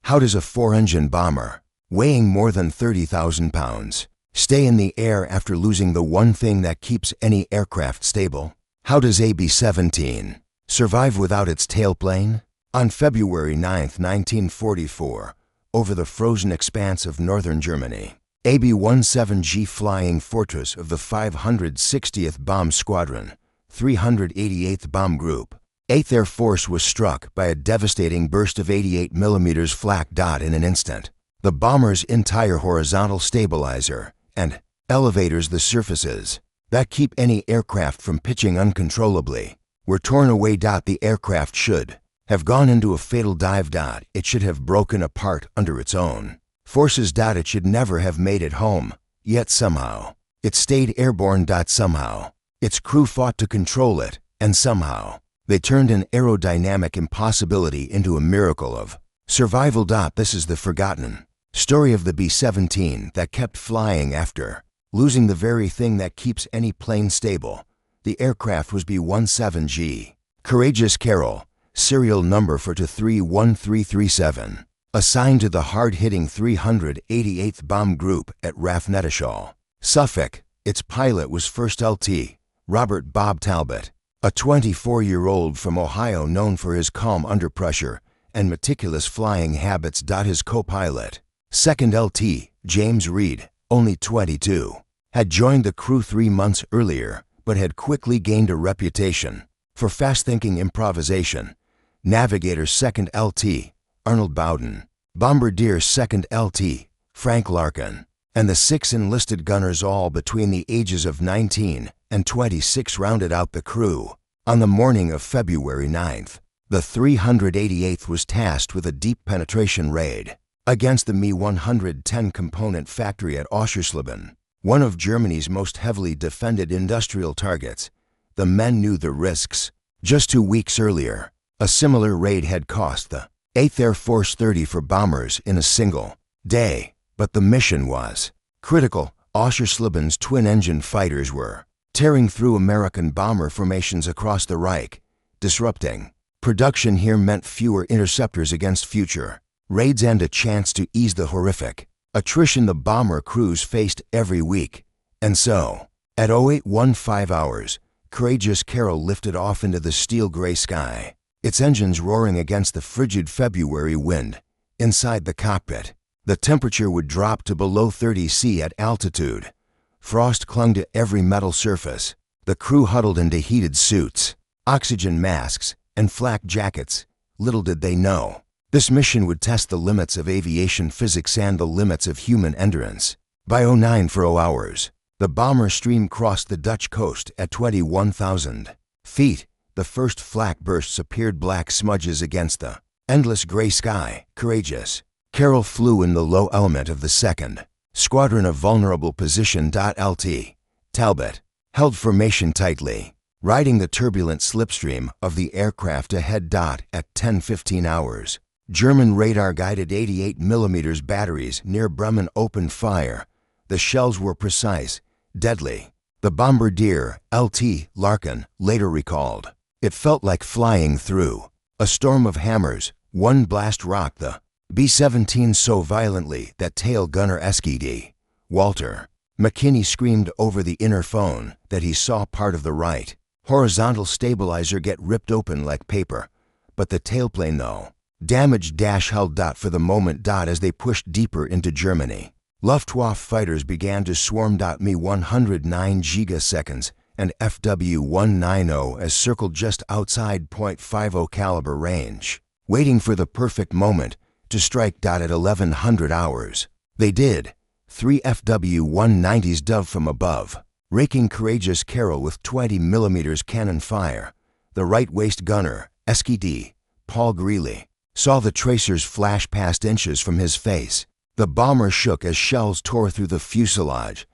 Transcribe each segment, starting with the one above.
How does a four-engine bomber, weighing more than 30,000 pounds, stay in the air after losing the one thing that keeps any aircraft stable? How does a B-17 survive without its tailplane? On February 9, 1944, over the frozen expanse of northern Germany, a B-17G flying fortress of the 560th Bomb Squadron, 388th Bomb Group, 8th Air Force was struck by a devastating burst of 88mm flak dot in an instant. The bomber's entire horizontal stabilizer and elevators, the surfaces that keep any aircraft from pitching uncontrollably, were torn away. The aircraft should have gone into a fatal dive. It should have broken apart under its own forces. It should never have made it home, yet somehow it stayed airborne. Somehow its crew fought to control it, and somehow they turned an aerodynamic impossibility into a miracle of survival. This is the forgotten story of the B-17 that kept flying after losing the very thing that keeps any plane stable. The aircraft was B-17G. Courageous Carol, serial number 431337, assigned to the hard-hitting 388th Bomb Group at RAF Netteschall, Suffolk. Its pilot was First LT Robert Bob Talbot, a 24-year-old from Ohio known for his calm under pressure and meticulous flying habits. His co-pilot, Second LT James Reed, only 22, had joined the crew 3 months earlier, but had quickly gained a reputation for fast-thinking improvisation. Navigator Second LT Arnold Bowden, Bombardier Second LT Frank Larkin, and the 6 enlisted gunners, all between the ages of 19 and 26, rounded out the crew. On the morning of February 9th, the 388th was tasked with a deep penetration raid against the Mi-110 component factory at Oschersleben, one of Germany's most heavily defended industrial targets. The men knew the risks. Just 2 weeks earlier, a similar raid had cost the 8th Air Force 34 bombers in a single day, but the mission was critical. Oschersleben's twin-engine fighters were tearing through American bomber formations across the Reich, disrupting production. Here meant fewer interceptors against future raids and a chance to ease the horrific attrition the bomber crews faced every week. And so, at 0815 hours, Courageous Carol lifted off into the steel-gray sky, its engines roaring against the frigid February wind. Inside the cockpit, the temperature would drop to below 30 C at altitude. Frost clung to every metal surface. The crew huddled into heated suits, oxygen masks, and flak jackets. Little did they know, this mission would test the limits of aviation physics and the limits of human endurance. By 0940 hours, the bomber stream crossed the Dutch coast at 21,000 feet. The first flak bursts appeared, black smudges against the endless gray sky. Courageous Carol flew in the low element of the 2nd Squadron of Vulnerable Position. LT Talbot held formation tightly, riding the turbulent slipstream of the aircraft ahead. At 10:15 hours, German radar-guided 88mm batteries near Bremen opened fire. The shells were precise, deadly. The Bombardier LT Larkin later recalled, "It felt like flying through a storm of hammers. One blast rocked the B-17 so violently that tail gunner Skd. Walter McKinney screamed over the interphone that he saw part of the right horizontal stabilizer get ripped open like paper. But the tailplane, though, damaged. Held. For the moment. As they pushed deeper into Germany, Luftwaffe fighters began to swarm. Mi-109 gigaseconds and FW-190 as circled just outside .50 caliber range, waiting for the perfect moment to strike. At 1100 hours, they did. 3 FW-190s dove from above, raking Courageous Carol with 20mm cannon fire. The right waist gunner, Skd. Paul Greeley, saw the tracers flash past inches from his face. The bomber shook as shells tore through the fuselage,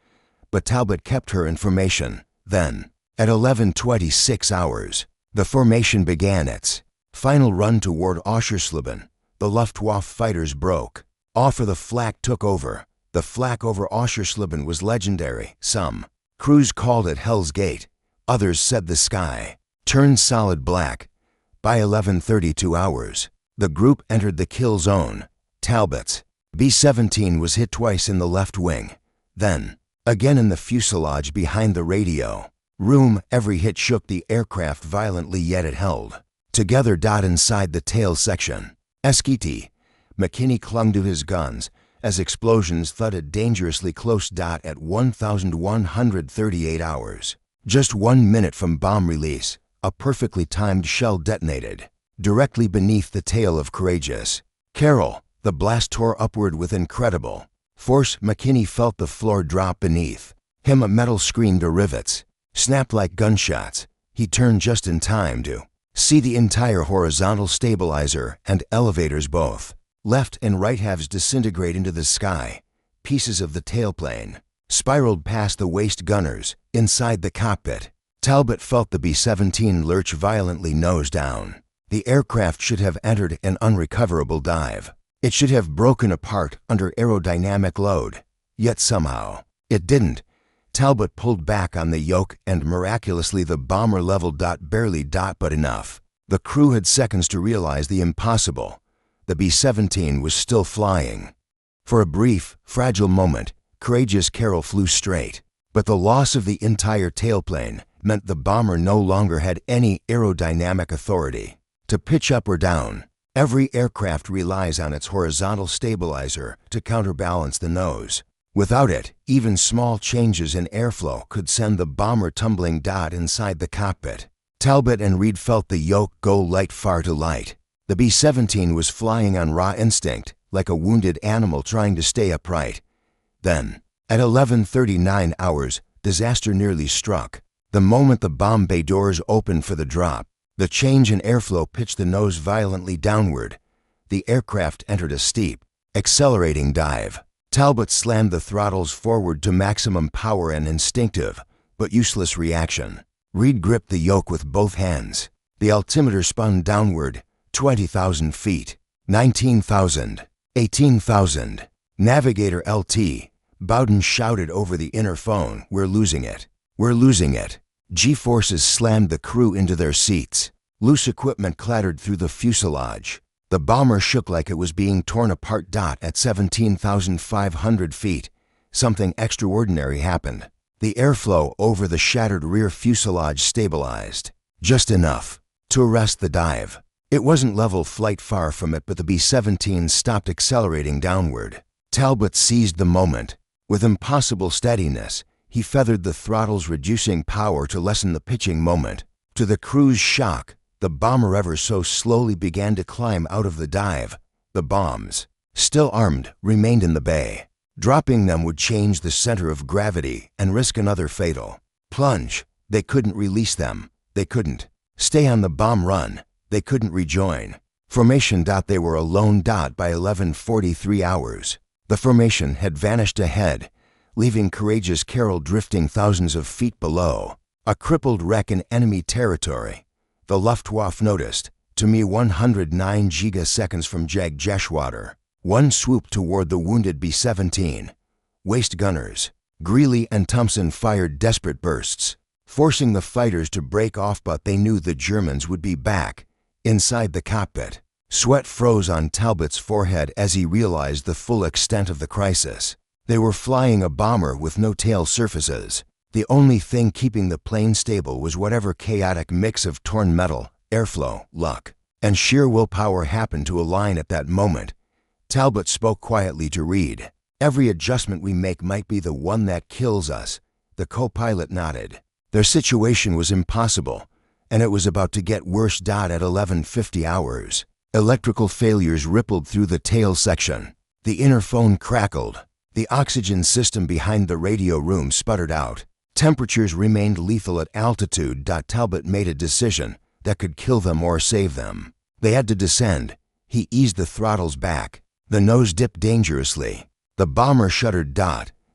but Talbot kept her in formation. Then, at 11:26 hours, the formation began its final run toward Oschersleben. The Luftwaffe fighters broke off, or the flak took over. The flak over Oschersleben was legendary. Some crews called it Hell's Gate. Others said the sky turned solid black. By 11:32 hours, the group entered the kill zone. Talbot's B-17 was hit twice in the left wing, then again in the fuselage behind the radio room. Every hit shook the aircraft violently, yet it held together. Inside the tail section, McKinney clung to his guns as explosions thudded dangerously close. At 1,138 hours, just 1 minute from bomb release, a perfectly timed shell detonated directly beneath the tail of Courageous Carroll. The blast tore upward with incredible force. McKinney felt the floor drop beneath him. A metal screamed. Rivets snapped like gunshots. He turned just in time to see the entire horizontal stabilizer and elevators, both left and right halves, disintegrate into the sky. Pieces of the tailplane spiraled past the waist gunners inside the cockpit. Talbot felt the B-17 lurch violently, nose down. The aircraft should have entered an unrecoverable dive. It should have broken apart under aerodynamic load, yet somehow it didn't. Talbot pulled back on the yoke and miraculously the bomber leveled. Barely, but enough. The crew had seconds to realize the impossible. The B-17 was still flying. For a brief, fragile moment, Courageous Carroll flew straight, but the loss of the entire tailplane meant the bomber no longer had any aerodynamic authority to pitch up or down. Every aircraft relies on its horizontal stabilizer to counterbalance the nose. Without it, even small changes in airflow could send the bomber tumbling. Inside the cockpit, Talbot and Reed felt the yoke go light, far too light. The B-17 was flying on raw instinct, like a wounded animal trying to stay upright. Then, at 11:39 hours, disaster nearly struck. The moment the bomb bay doors opened for the drop, the change in airflow pitched the nose violently downward. The aircraft entered a steep, accelerating dive. Talbot slammed the throttles forward to maximum power, an instinctive but useless reaction. Reed gripped the yoke with both hands. The altimeter spun downward, 20,000 feet, 19,000, 18,000. Navigator LT, Bowden shouted over the interphone, "We're losing it. We're losing it." G-forces slammed the crew into their seats. Loose equipment clattered through the fuselage. The bomber shook like it was being torn apart. At 17,500 feet, something extraordinary happened. The airflow over the shattered rear fuselage stabilized, just enough to arrest the dive. It wasn't level flight, far from it, but the B-17 stopped accelerating downward. Talbot seized the moment. With impossible steadiness, he feathered the throttles, reducing power to lessen the pitching moment. To the crew's shock, the bomber ever so slowly began to climb out of the dive. The bombs, still armed, remained in the bay. Dropping them would change the center of gravity and risk another fatal plunge. They couldn't release them. They couldn't stay on the bomb run. They couldn't rejoin formation. They were alone. By 11:43 hours, the formation had vanished ahead, leaving Courageous Carroll drifting thousands of feet below, a crippled wreck in enemy territory. The Luftwaffe noticed, to me 109 gigaseconds from Jagdgeschwader, one swooped toward the wounded B-17. Waist gunners, Greeley and Thompson, fired desperate bursts, forcing the fighters to break off, but they knew the Germans would be back. Inside the cockpit, sweat froze on Talbot's forehead as he realized the full extent of the crisis. They were flying a bomber with no tail surfaces. The only thing keeping the plane stable was whatever chaotic mix of torn metal, airflow, luck, and sheer willpower happened to align at that moment. Talbot spoke quietly to Reed. "Every adjustment we make might be the one that kills us." The co-pilot nodded. Their situation was impossible, and it was about to get worse. At 11:50 hours, electrical failures rippled through the tail section. The interphone crackled. The oxygen system behind the radio room sputtered out. Temperatures remained lethal at altitude. Talbot made a decision that could kill them or save them. They had to descend. He eased the throttles back. The nose dipped dangerously. The bomber shuddered.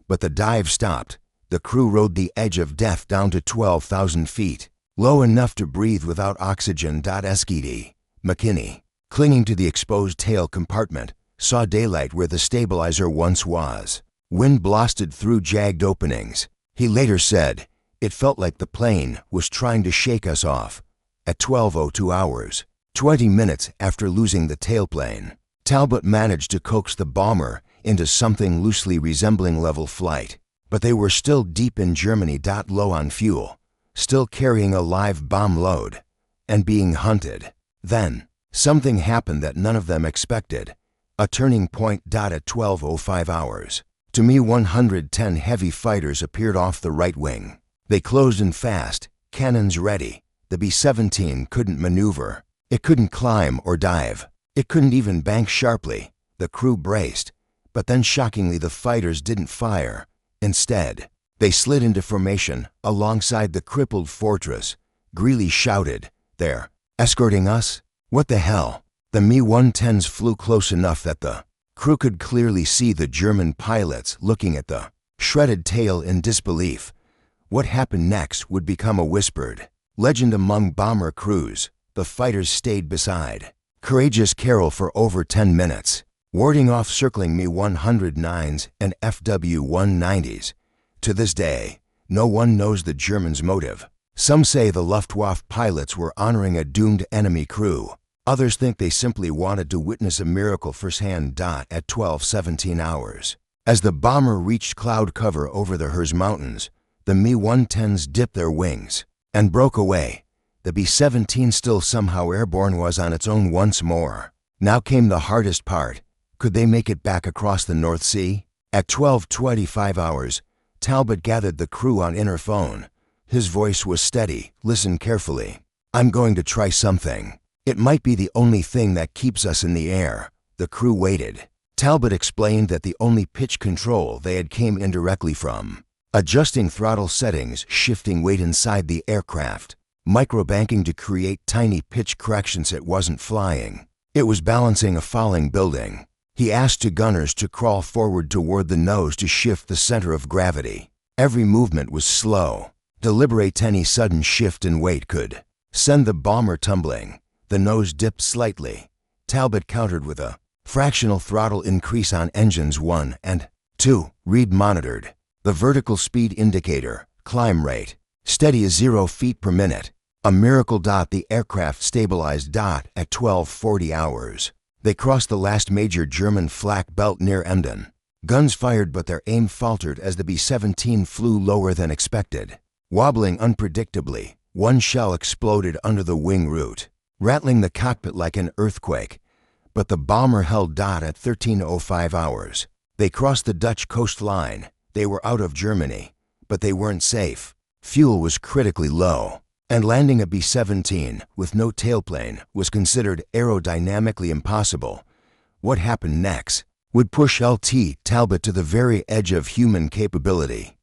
But the dive stopped. The crew rode the edge of death down to 12,000 feet, low enough to breathe without oxygen. McKinney, clinging to the exposed tail compartment, saw daylight where the stabilizer once was. Wind blasted through jagged openings. He later said, "It felt like the plane was trying to shake us off." At 12:02 hours, 20 minutes after losing the tailplane, Talbot managed to coax the bomber into something loosely resembling level flight, but they were still deep in Germany. Low on fuel, still carrying a live bomb load, and being hunted. Then, something happened that none of them expected. A turning point. At 12:05 hours, to Mi-110 heavy fighters appeared off the right wing. They closed in fast, cannons ready. The B-17 couldn't maneuver. It couldn't climb or dive. It couldn't even bank sharply. The crew braced, but then shockingly the fighters didn't fire. Instead, they slid into formation alongside the crippled fortress. Greeley shouted, "They're escorting us? What the hell?" The Mi-110s flew close enough that the crew could clearly see the German pilots looking at the shredded tail in disbelief. What happened next would become a whispered legend among bomber crews. The fighters stayed beside Courageous Carroll for over 10 minutes, warding off circling Mi-109s and FW-190s. To this day, no one knows the Germans' motive. Some say the Luftwaffe pilots were honoring a doomed enemy crew. Others think they simply wanted to witness a miracle firsthand. At 12:17 hours, as the bomber reached cloud cover over the Hers Mountains, the Mi-110s dipped their wings and broke away. The B-17 still somehow airborne was on its own once more. Now came the hardest part. Could they make it back across the North Sea? At 12:25 hours, Talbot gathered the crew on interphone. His voice was steady. "Listen carefully. I'm going to try something. It might be the only thing that keeps us in the air." The crew waited. Talbot explained that the only pitch control they had came indirectly from adjusting throttle settings, shifting weight inside the aircraft, microbanking to create tiny pitch corrections. It wasn't flying. It was balancing a falling building. He asked two gunners to crawl forward toward the nose to shift the center of gravity. Every movement was slow, deliberate. Any sudden shift in weight could send the bomber tumbling. The nose dipped slightly. Talbot countered with a fractional throttle increase on engines 1 and 2. Reed monitored the vertical speed indicator, climb rate, steady as 0 feet per minute. A miracle. The aircraft stabilized. At 12:40 hours, they crossed the last major German flak belt near Emden. Guns fired, but their aim faltered as the B-17 flew lower than expected. Wobbling unpredictably, one shell exploded under the wing root, rattling the cockpit like an earthquake. But the bomber held. At 13:05 hours, they crossed the Dutch coastline. They were out of Germany, but they weren't safe. Fuel was critically low, and landing a B-17 with no tailplane was considered aerodynamically impossible. What happened next would push LT Talbot to the very edge of human capability.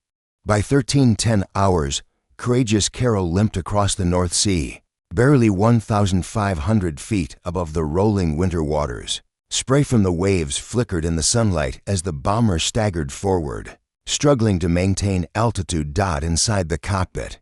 By 13:10 hours, Courageous Carroll limped across the North Sea, barely 1,500 feet above the rolling winter waters. Spray from the waves flickered in the sunlight as the bomber staggered forward, struggling to maintain altitude. Inside the cockpit,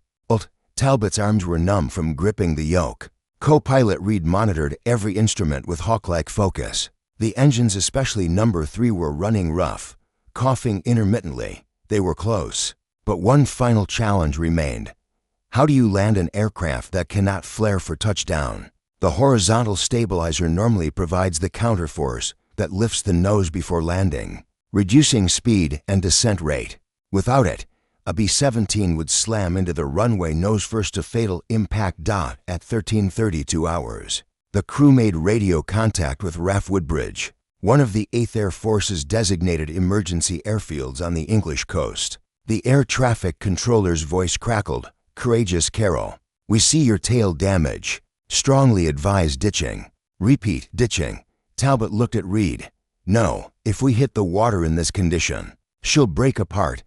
Talbot's arms were numb from gripping the yoke. Co-pilot Reed monitored every instrument with hawk-like focus. The engines, especially number 3, were running rough, coughing intermittently. They were close, but one final challenge remained. How do you land an aircraft that cannot flare for touchdown? The horizontal stabilizer normally provides the counterforce that lifts the nose before landing, reducing speed and descent rate. Without it, a B-17 would slam into the runway nose first to fatal impact. At 13:32 hours, the crew made radio contact with RAF Woodbridge, one of the 8th Air Force's designated emergency airfields on the English coast. The air traffic controller's voice crackled. "Courageous Carroll, we see your tail damage. Strongly advise ditching." "Repeat, ditching." Talbot looked at Reed. "No, if we hit the water in this condition, she'll break apart."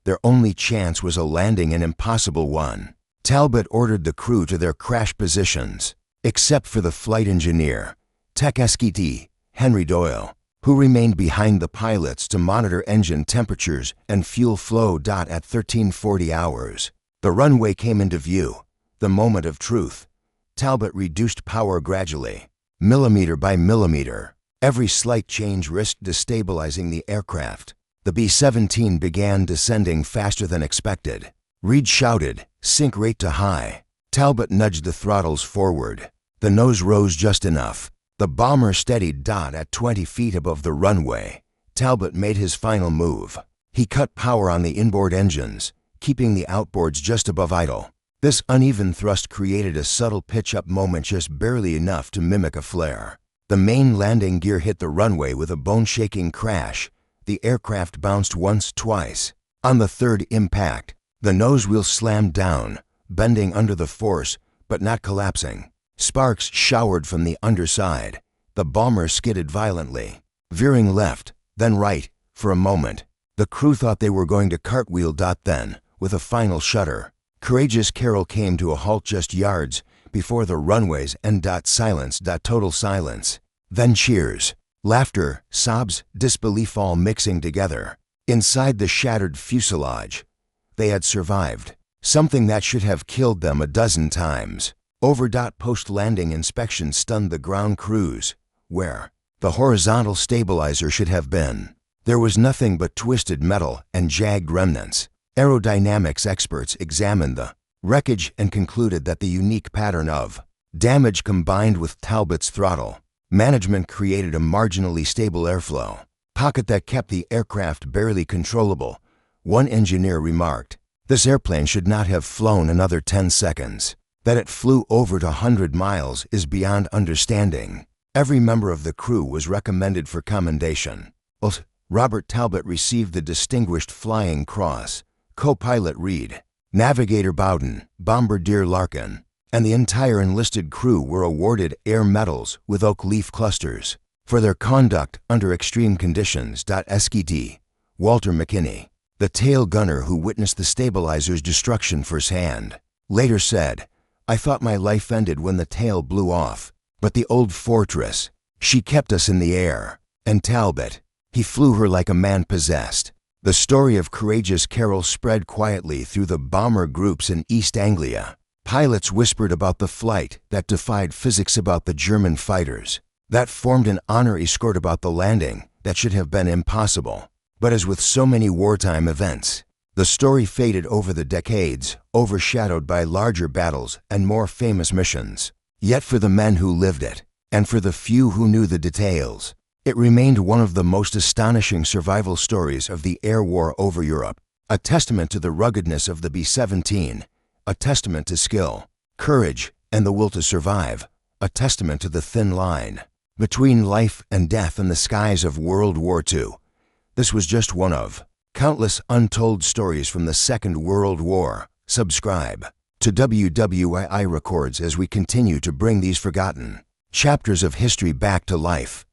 Their only chance was a landing, an impossible one. Talbot ordered the crew to their crash positions, except for the flight engineer, Tech SKT, Henry Doyle, who remained behind the pilots to monitor engine temperatures and fuel flow. At 13:40 hours, the runway came into view, the moment of truth. Talbot reduced power gradually, millimeter by millimeter. Every slight change risked destabilizing the aircraft. The B-17 began descending faster than expected. Reed shouted, "Sink rate to high." Talbot nudged the throttles forward. The nose rose just enough. The bomber steadied at 20 feet above the runway. Talbot made his final move. He cut power on the inboard engines, keeping the outboards just above idle. This uneven thrust created a subtle pitch-up moment just barely enough to mimic a flare. The main landing gear hit the runway with a bone-shaking crash. The aircraft bounced once, twice. On the third impact, the nose wheel slammed down, bending under the force, but not collapsing. Sparks showered from the underside. The bomber skidded violently, veering left, then right, for a moment. The crew thought they were going to cartwheel. Then, with a final shudder, Courageous Carol came to a halt just yards before the runways and silence. Total silence. Then cheers, laughter, sobs, disbelief all mixing together. Inside the shattered fuselage, they had survived. Something that should have killed them a dozen times. Over. Post-landing inspection stunned the ground crews. Where the horizontal stabilizer should have been, there was nothing but twisted metal and jagged remnants. Aerodynamics experts examined the wreckage and concluded that the unique pattern of damage combined with Talbot's throttle management created a marginally stable airflow pocket that kept the aircraft barely controllable. One engineer remarked, "This airplane should not have flown another 10 seconds. That it flew over 100 miles is beyond understanding." Every member of the crew was recommended for commendation. Robert Talbot received the Distinguished Flying Cross, co-pilot Reed, navigator Bowden, bombardier Larkin, and the entire enlisted crew were awarded air medals with oak leaf clusters for their conduct under extreme conditions. Skd. Walter McKinney, the tail gunner who witnessed the stabilizer's destruction firsthand, later said, "I thought my life ended when the tail blew off, but the old fortress, she kept us in the air." And Talbot, he flew her like a man possessed. The story of Courageous Carol spread quietly through the bomber groups in East Anglia. Pilots whispered about the flight that defied physics, about the German fighters that formed an honor escort, about the landing that should have been impossible. But as with so many wartime events, the story faded over the decades, overshadowed by larger battles and more famous missions. Yet for the men who lived it, and for the few who knew the details, it remained one of the most astonishing survival stories of the air war over Europe. A testament to the ruggedness of the B-17, a testament to skill, courage, and the will to survive, a testament to the thin line between life and death in the skies of World War II. This was just one of countless untold stories from the Second World War. Subscribe to WWII Records as we continue to bring these forgotten chapters of history back to life.